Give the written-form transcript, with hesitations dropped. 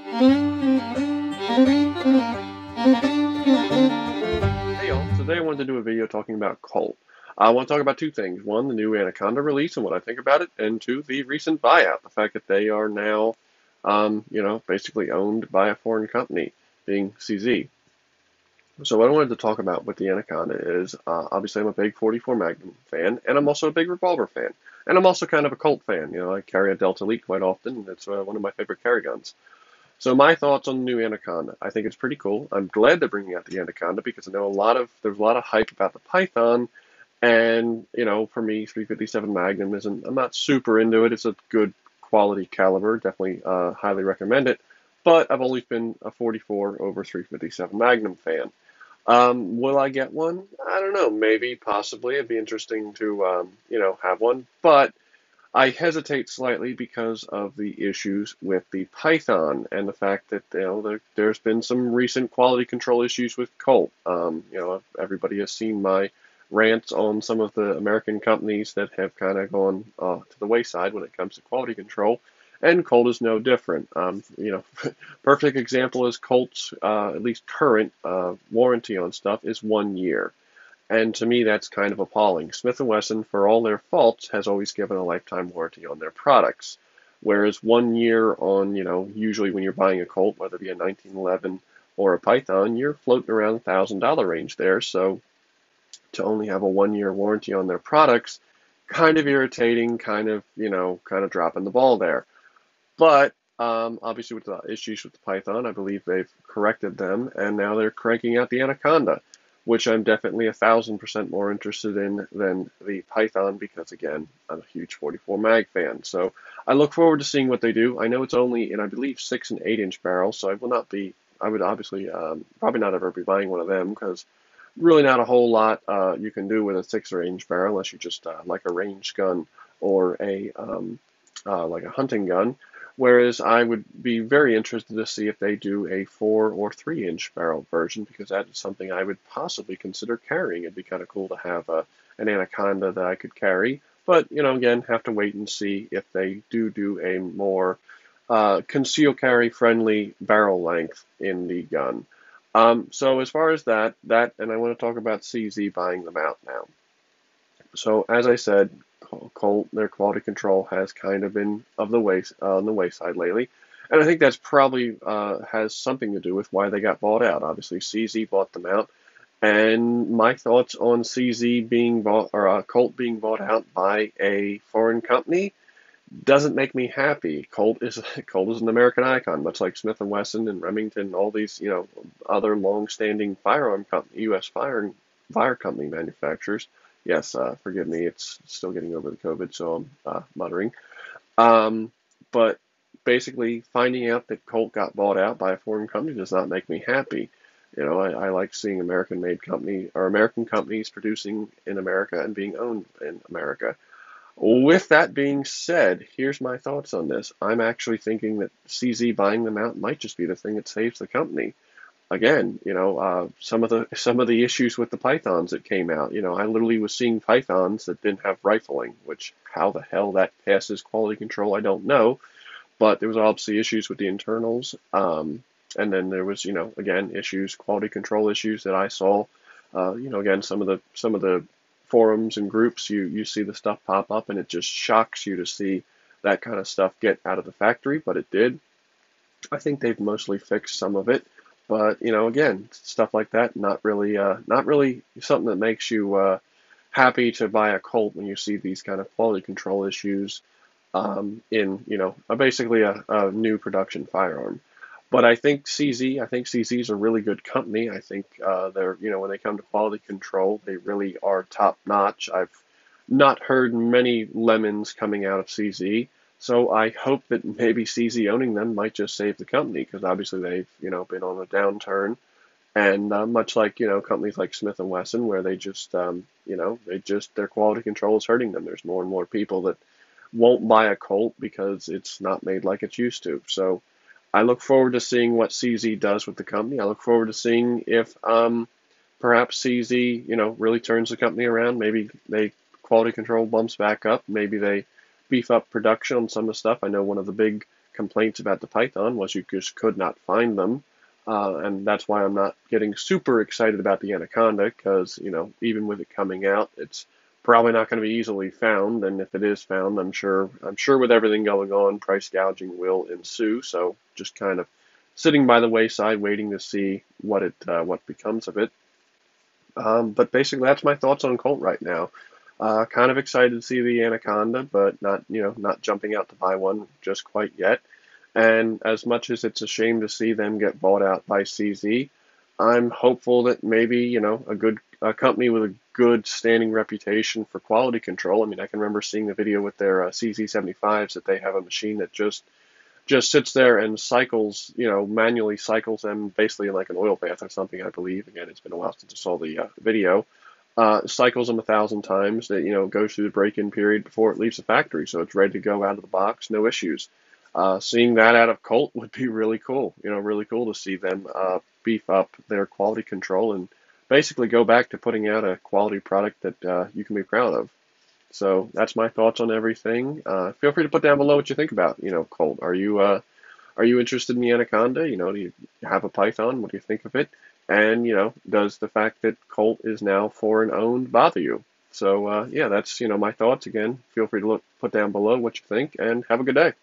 Hey y'all, today I wanted to do a video talking about Colt. I want to talk about two things. One, the new Anaconda release and what I think about it, and two, the recent buyout, the fact that they are now, basically owned by a foreign company, being CZ. So what I wanted to talk about with the Anaconda is, obviously I'm a big 44 Magnum fan, and I'm also a big revolver fan. And I'm also kind of a Colt fan. I carry a Delta Elite quite often, and it's one of my favorite carry guns. So my thoughts on the new Anaconda. I think it's pretty cool. I'm glad they're bringing out the Anaconda because I know there's a lot of hype about the Python, and for me, 357 Magnum isn't. I'm not super into it. It's a good quality caliber. Definitely highly recommend it. But I've always been a 44 over 357 Magnum fan. Will I get one? I don't know. Maybe, possibly. It'd be interesting to have one, but I hesitate slightly because of the issues with the Python and the fact that there's been some recent quality control issues with Colt. Everybody has seen my rants on some of the American companies that have kind of gone to the wayside when it comes to quality control, and Colt is no different. Perfect example is Colt's at least current warranty on stuff is 1 year. And to me, that's kind of appalling. Smith & Wesson, for all their faults, has always given a lifetime warranty on their products. Whereas 1 year on, usually when you're buying a Colt, whether it be a 1911 or a Python, you're floating around the $1,000 range there. So to only have a 1 year warranty on their products, kind of irritating, kind of dropping the ball there. But obviously, with the issues with the Python, I believe they've corrected them, and now they're cranking out the Anaconda, which I'm definitely 1,000% more interested in than the Python because, again, I'm a huge 44 mag fan. So I look forward to seeing what they do. I know it's only in, I believe, 6 and 8 inch barrels, so I would obviously probably not ever be buying one of them because really not a whole lot you can do with a 6 or 8 inch barrel unless you just like a range gun or like a hunting gun. Whereas I would be very interested to see if they do a 4 or 3 inch barrel version because that is something I would possibly consider carrying. It'd be kind of cool to have an Anaconda that I could carry. But, again, have to wait and see if they do a more conceal carry friendly barrel length in the gun. So as far as that, and I want to talk about CZ buying them out now. So as I said, Colt, their quality control has kind of been on the wayside lately, and I think that's probably has something to do with why they got bought out. Obviously, CZ bought them out, and my thoughts on CZ being bought or Colt being bought out by a foreign company doesn't make me happy. Colt is an American icon, much like Smith and Wesson and Remington, all these other long-standing firearm company, U.S. fire company manufacturers. Yes, forgive me, it's still getting over the COVID, so I'm muttering. But basically, finding out that Colt got bought out by a foreign company does not make me happy. I like seeing American-made company or American companies producing in America and being owned in America. With that being said, here's my thoughts on this. I'm actually thinking that CZ buying them out might just be the thing that saves the company. Again, some of the issues with the pythons that came out. I literally was seeing pythons that didn't have rifling, which how the hell that passes quality control, I don't know. But there was obviously issues with the internals, and then there was, again, quality control issues that I saw. Again, some of the forums and groups, you see the stuff pop up, and it just shocks you to see that kind of stuff get out of the factory. But it did. I think they've mostly fixed some of it. But again, stuff like that, not really something that makes you happy to buy a Colt when you see these kind of quality control issues in basically a new production firearm. But I think CZ is a really good company. I think they're when they come to quality control, they really are top notch. I've not heard many lemons coming out of CZ. So I hope that maybe CZ owning them might just save the company because obviously they've been on a downturn, and much like companies like Smith and Wesson where they just their quality control is hurting them. There's more and more people that won't buy a Colt because it's not made like it's used to. So I look forward to seeing what CZ does with the company. I look forward to seeing if perhaps CZ really turns the company around. Maybe they quality control bumps back up. Maybe they beef up production on some of the stuff. I know one of the big complaints about the Python was you just could not find them. And that's why I'm not getting super excited about the Anaconda, because, even with it coming out, it's probably not going to be easily found. And if it is found, I'm sure with everything going on, price gouging will ensue. So just kind of sitting by the wayside, waiting to see what becomes of it. But basically, that's my thoughts on Colt right now. Kind of excited to see the Anaconda, but not jumping out to buy one just quite yet. And as much as it's a shame to see them get bought out by CZ, I'm hopeful that maybe, a company with a good standing reputation for quality control. I mean, I can remember seeing the video with their CZ75s that they have a machine that just sits there and cycles, manually cycles them basically like an oil bath or something, I believe. Again, it's been a while since I saw the video. Cycles them 1,000 times. That goes through the break-in period before it leaves the factory, so it's ready to go out of the box, no issues. Seeing that out of Colt would be really cool. Really cool to see them beef up their quality control and basically go back to putting out a quality product that you can be proud of. So that's my thoughts on everything. Feel free to put down below what you think about, Colt. Are you interested in the Anaconda? Do you have a Python? What do you think of it? And, does the fact that Colt is now foreign owned bother you? So, yeah, that's, my thoughts. Again, feel free to put down below what you think, and have a good day.